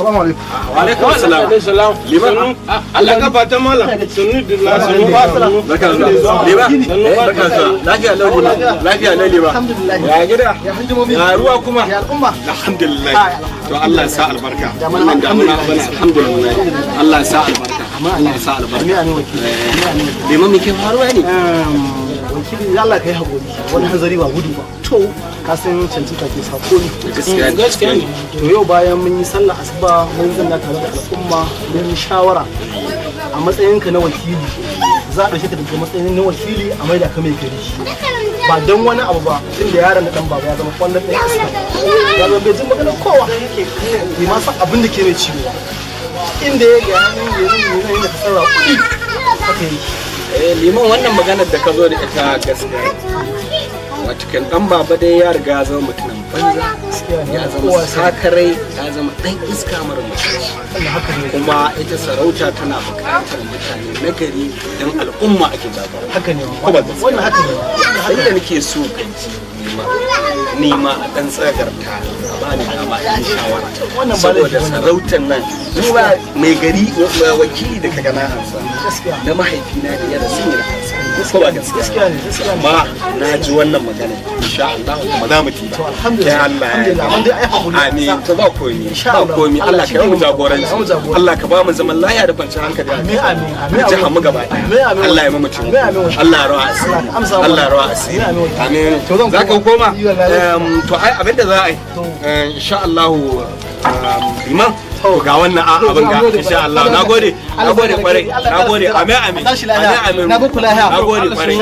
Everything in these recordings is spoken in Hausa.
assalamu alaikum. Wa alaikum assalam. Liman Allah ka fata mallam. Sunni billahi sunni barka zuwa. Liman barka zuwa. Lafiya lau liman. Lafiya lau liman. Alhamdulillah. Ya gida. Ya hajjumomi. Ya ruwa kuma. Ya al'umma. Alhamdulillah. To Allah ya sa albarka. Wannan damuna bana alhamdulillah. Allah ya sa albarka. Allah ya sa albarka. Ni wakili. Liman me ke faruwa ne? Wakili Allah kai hakuri. Wani hanzari ba gudu ba. To ka san cancanta ke sako ne. Gaskiya ne. To yau bayan mun yi sallah asuba mun zanna tare da al'umma mun yi shawara a matsayinka na wakili za a ɗauke ka daga matsayin na wakili a maida ka mai gari ba don wani abu ba tunda yaron da dan baba ya zama kwallon ɗaya iska ya zama bai jin maganar kowa bai ma san abin da ke mai ciwo inda ya ga yanin da ka sarra kuɗi haka yi. Liman wannan maganar da ka zo da ita gaskiya watakan dan baba dai ya riga zama mutumin banza ya zama sakarai ya zama dan iska mara mutunci kuma ita sarauta tana buƙatar mutane na gari don al'umma ake jagora haka ne wannan haka ne sai da nake so ka ji nima a dan tsagarta a bani dama in shawara saboda sarautar nan ni ba mai gari wakili da kaga na ansa na mahaifina da yadda sun yi da ansa ko ba gaskiya amma na ji wannan magana insha Allah kuma za mu ci ya Allah amin to ba komi Allah ka yi mu jagoranci Allah ka ba mu zaman lafiya da kwanciyar hankali amin amin jiha mu gaba Allah ya mu mutum Allah ya rawa asiri Allah ya rawa asiri amin za ka koma to ai abinda za a yi insha Allah liman ga wannan abin ga insha Allah nagode kwarai nagode amin amin amin nagode kwarai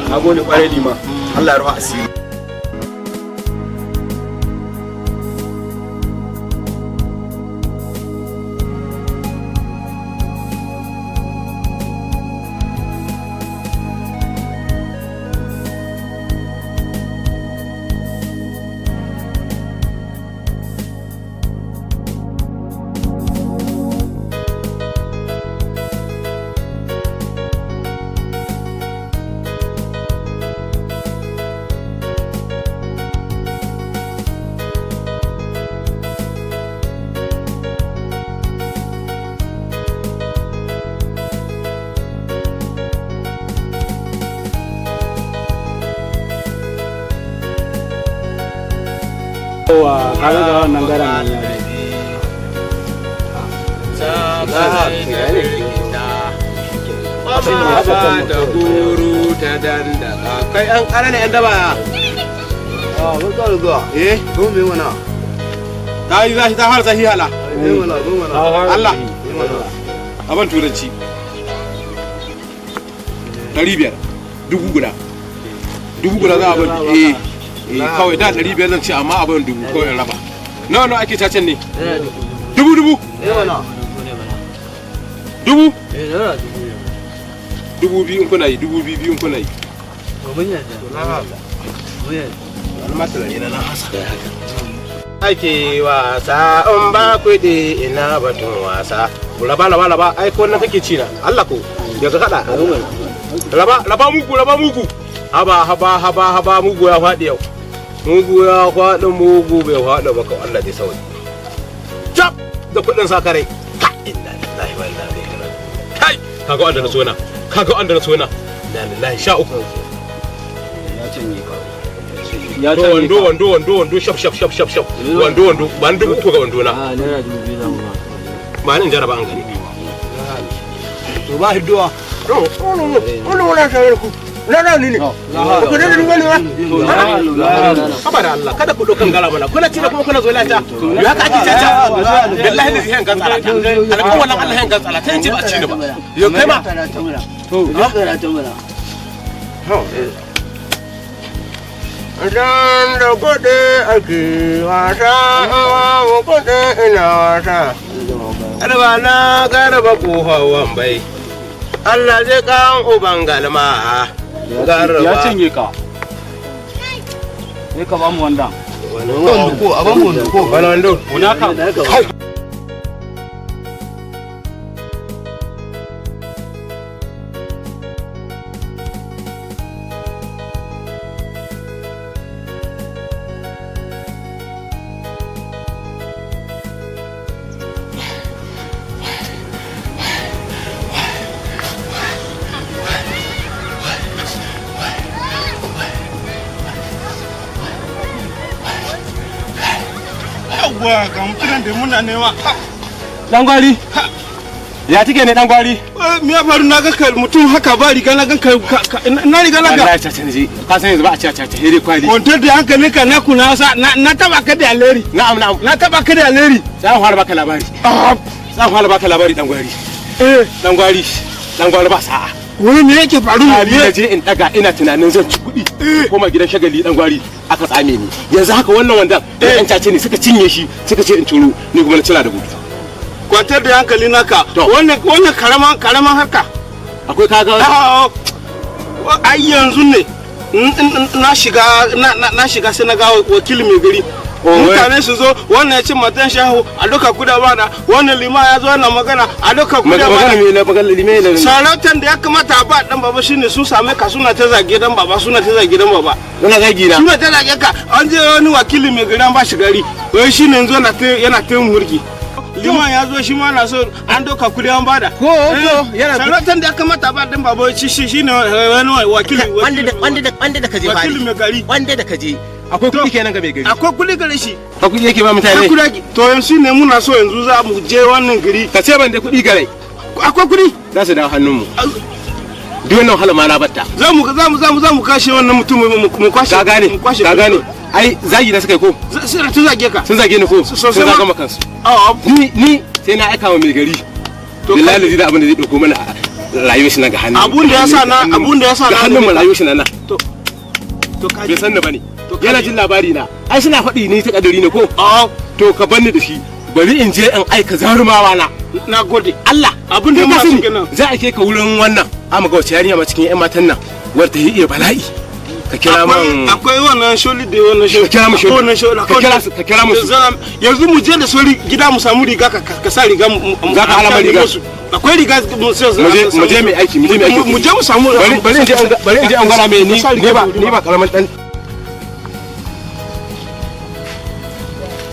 nagode kwarai liman Allah ya ruha asiri kaga ga wannan garan nan da guru ta dandaka kai an ƙara ne yan daba barka da zuwa to me mana ta yi zashi ta fara zahi hala Allah aban turanci 500 dubu guda za a ban kawai da 500 zan ce amma abin dubu kawai in raba nawa ake cacen ne dubu dubu biyu in kuna yi dubu biyu in kuna yi ake wasa in ba kuɗi ina batun wasa laba ai ko nan kake ci na Allah ko yanzu kada laba mugu haba mugu ya faɗi yau mugu ya faɗi mugu bai faɗi maka Allah dai sauri cap da kuɗin sakarai inna lillahi wa inna ilaihi raji'un kai kaga wanda na so na inna lillahi sha uku ya cinye ka wando shaf wando ban dubu ko ga wando na naira 2000 zan ba ni jaraba an gani to ba hidduwa wannan shawar ku na ni ne ku da ni wani haba da Allah kada ku dokan gara mana kuna ci da kuma kuna zo lata ya haka ake caca billahi ne zai kan tsara alƙawarin Allah yan kan tsara ta yace ba ci ne ba yo kai ma to ya kara ta mana dan da gode ake wasa wa gode ina wasa arba na garba ko hawan bai Allah zai kan uban galma ya cinye ka ne ka ba mu wanda wando ko aban wando ko wando ka Yawwa ga mutumin da muna nema. Dan gwari. Ya take ne dan gwari? Me ya faru na ga mutum haka ba riga na ganka na riga na ga. Allah ya canji. Ka san yanzu ba a caca here kwali. Kwantar da hankalinka na kuna sa na taba ka da aleri. Na'am na'am. Na taba ka da aleri. Za mu fara baka labari. Za mu fara baka labari dan gwari. Dan gwari. Dan gwari ba sa'a. Wani me yake faru ne? Ni je in daga ina tunanin zan ci kuɗi. Koma gidan shagali dan gwari aka tsame ni. Yanzu haka wannan wanda ɗan cace ne suka cinye shi suka ce in ciro ni kuma na cira da gudu. Kwantar da hankali naka. Wannan karaman haka. Akwai kaga ai yanzu ne na shiga sai na ga wakili mai gari. Mutane su zo wannan ya ci matan shahu a duka kuda bana wannan lima ya zo wannan magana a duka kuda bana. Sarautan da ya kamata a ba dan baba shine sun same ka suna ta zage dan baba suna ta zage dan baba. Suna zagi na. Suna ta zage ka an je wani wakili mai gari an ba shi gari wai shine yanzu yana ta mulki. Liman ya zo shi ma na so an doka kudi an bada. Ko yana sarautan da ya kamata ba dan baba shine wani wakili wanda da kaje wakili mai gari wanda da kaje akwai kudi kenan ga mai gari akwai kudi gare shi akwai kudi yake ba mutane to yanzu ne muna so yanzu za mu je wannan gari ka ce ban da kudi gare akwai kudi za su dawo hannun mu duk wannan wahala ma na batta za mu kashe wannan mutum mu kwashe ka gane ai zagi da suka yi ko sai ta zage ka sun zage ni ko sun zaga maka kansu ni sai na aika wa mai gari billahi da abin da zai dauko mana rayuwar shi na ga hannu abun da yasa na ga hannun mu rayuwar shi na to bai san ni bane yana jin labari na ai suna faɗi ni ta kadari ne ko to ka banni da shi bari in je in aika zarumawa na gode Allah abin da ma su kenan za a kai ka wurin wannan amma ga wace yarinya ma cikin ƴan matan nan wadda ta iya bala'i ka kira man akwai wannan sholi da wannan sholi ka kira mu sholi ka kira mu yanzu mu je da sori gida mu samu riga ka sa riga mu za ka alama riga akwai riga mu je mai aiki mu je mu samu bari in je an gwara mai ni ba karaman dan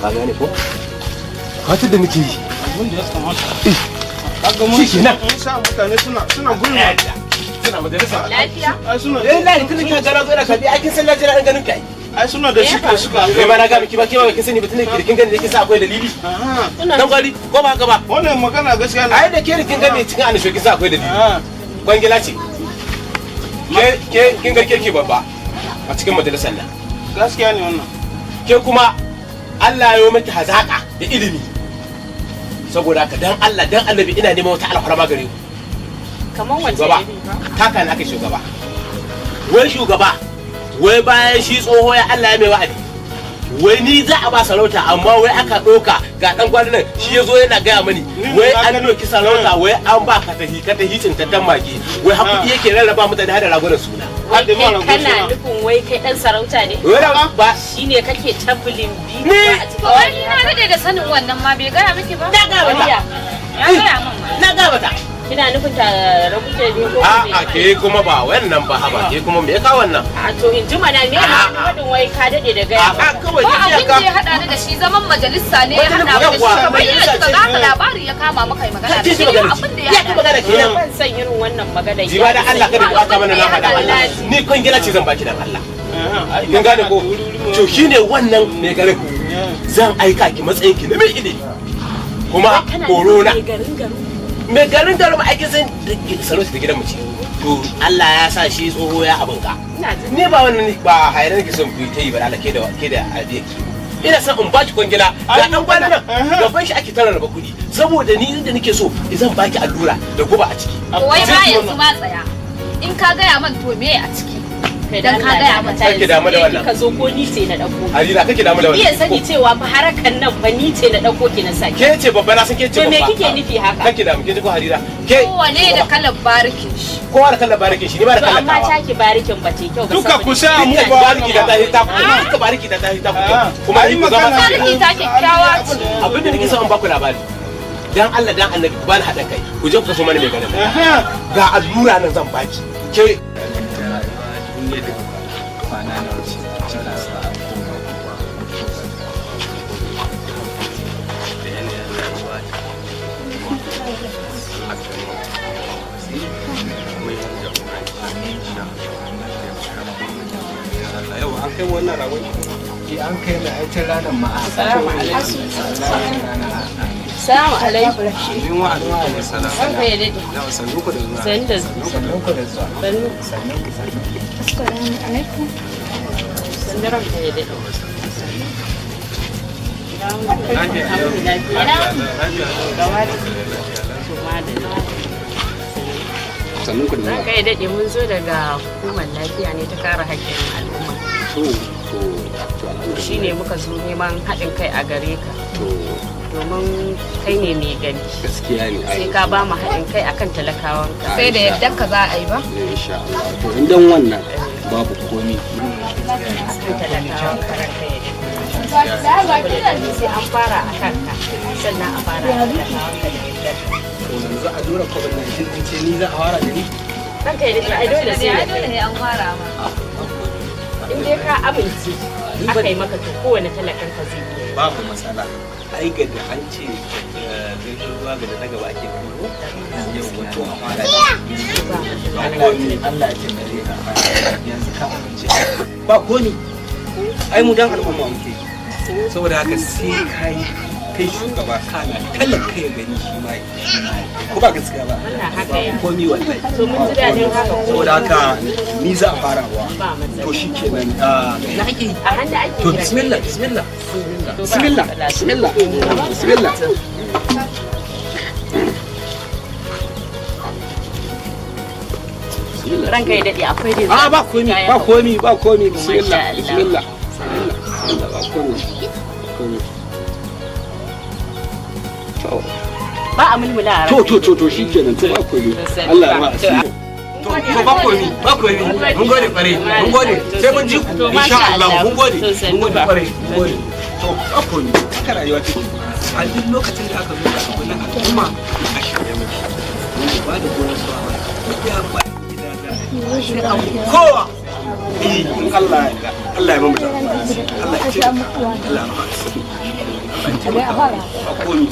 ka gane ko hatar da nake yi abin da ya kamata kaga mun shi kenan sa mutane suna gurma suna majalisa lafiya ai suna lafiya kin kina gara zo da kabi ai kin san lafiya an ganin kai ai suna da suka kai ma na ga miki ba kewa kin sani batun kirkin gani yake sa akwai dalili dan gwari ko ba haka ba wannan magana gaskiya ne ai da kirkin gani cikin annasho kin sa akwai dalili kwangila ce ke kin ga kirki babba a cikin majalisar nan gaskiya ne wannan ke kuma Allah ya yi miki hazaka da ilimi saboda haka dan Allah dan Annabi ina neman wata alfarma gare ku kaman wace iri ba taka ne aka shugaba wai bayan shi tsoho ya Allah ya mai wa'adi wai ni za a ba sarauta amma wai aka doka ga dan gwani nan shi yazo yana gaya mani wai an doki sarauta wai an ba ka tahi cintattan mage wai hakuri yake rarraba mutane hada ragunan suna kana nufin wai kai dan sarauta ne ba shine kake tabbulin bi wai ni na dade da sanin wannan ma bai gaya miki ba na ga wata ya gaya min ma na ga wata kina nufin ta rabu ke ne ko a ke kuma ba wannan ba haba ke kuma me ka wannan a to in ji mana me ne wadin wai ka dade da gaya a kawai ba abin da ya hada ni da shi zaman majalisa ne ya hada mu da shi kamar yadda kika ga labari ya kama maka magana da shi abin da ya magana kenan ban san irin wannan magana ji ba da Allah kada ku aka mana na faɗa Allah ni kun gina ce zan baki dan Allah kin gane ko to shine wannan mai garin zan aika ki matsayin ki na mai ilimi kuma corona mai garin ma ake san sarauta da gidan mu ce to Allah ya sa shi tsoho ya abinka ni ba wannan ba hayar nake son ku ta yi ba Allah ke da adiya ina son in baki kwangila ga dan kwana nan gaban shi ake tarar ba kuɗi saboda ni inda nake so zan baki allura da guba a ciki wai ba yanzu ma tsaya in ka gaya man to me a ciki dan ka gaya mata kake damu da wannan ka zo ko ni ce na dauko Harira kake damu da wannan iya sani cewa fa harakan nan ba ni ce na dauko ki na saki ke ce babba na san ke ce babba to me kike nufi haka kake damu ke ko Harira ke kowane da kalan barikin shi kowa da kalan barikin shi ni ba da kalan amma taki barikin ba te kyau ba duka ku sa mu bariki da tahi ta ku bariki da tahi ta ku kuma ni ku zama bariki ta kyakkyawa ce abin da nake son in baku labari dan Allah dan Annabi ku bani haɗin kai ku je ku kaso mana mai ganin ga allura nan zan baki ke yau an kai wannan rawai an kai mai aikin ranar ma'a. Salamu alaikum. Min wa alaikum salam. Ranka ya dade. Yawa sannu ku da zuwa. Sannu da zuwa. Sannu ku da zuwa. Sannu. Sannu ku sannu. Assalamu alaikum. Sannu ranka ya dade. Sannu ku da zuwa. Ranka ya dade mun zo daga hukumar lafiya ne ta kare haƙƙin al'umma. Shi ne muka zo neman haɗin kai a gare ka. Domin kai ne mai gani. Gaskiya ne. Sai ka ba mu haɗin kai akan talakawanka. Sai da yadda ka za a yi ba? Insha Allah. To idan wannan babu komi. Akan talakawanka ranka ya dade. Saboda sai an fara a kanka sannan a fara a talakawanka da yadda. To yanzu a dora COVID-19 ce ni za a fara da ni? Ranka ya dade ai dole sai Ai dole ne an fara ma. in dai ka amince aka yi maka to kowane talakan ka zai yi. babu matsala ai ga da an ce gaishe ruwa ga da na gaba ake kuro yau wato a fara Allah ya ce kare ka yanzu ka amince. ba komi ai mu dan al'umma muke saboda haka sai kai shugaba kana kallon kai gani shi ma ko ba gaskiya ba Wannan haka ya. komi wallahi To mun ji daɗin haka ko saboda haka ni za a fara wa ba matsala. to shi kenan na ake A hannu ake to kiran bismillah bismillah To ba Bismillah, matsala. bismillah, bismillah. Ranka ya daɗe akwai dai. Ah, ba komi, ba komi, ba komi. Bismillah, Masha Allah. bismillah. Bismillah, ba komi. Komi. To, Ba a mulmula a to, shikenan, to ba komi. Allah ya ba asiri. to ba komi mun gode kware mun gode sai mun ji ku To, insha masha Allah Allah. mun gode To, sannu mun gode ba. kware mun gode to ba komi haka rayuwa take a duk lokacin da aka zo da abu na al'umma a shirye miki wanda ba da goyon su ya ba gida da kowa in Allah ya yarda Allah ya mamu da Allah ya ce Allah ya ba Allah ya ce ba komi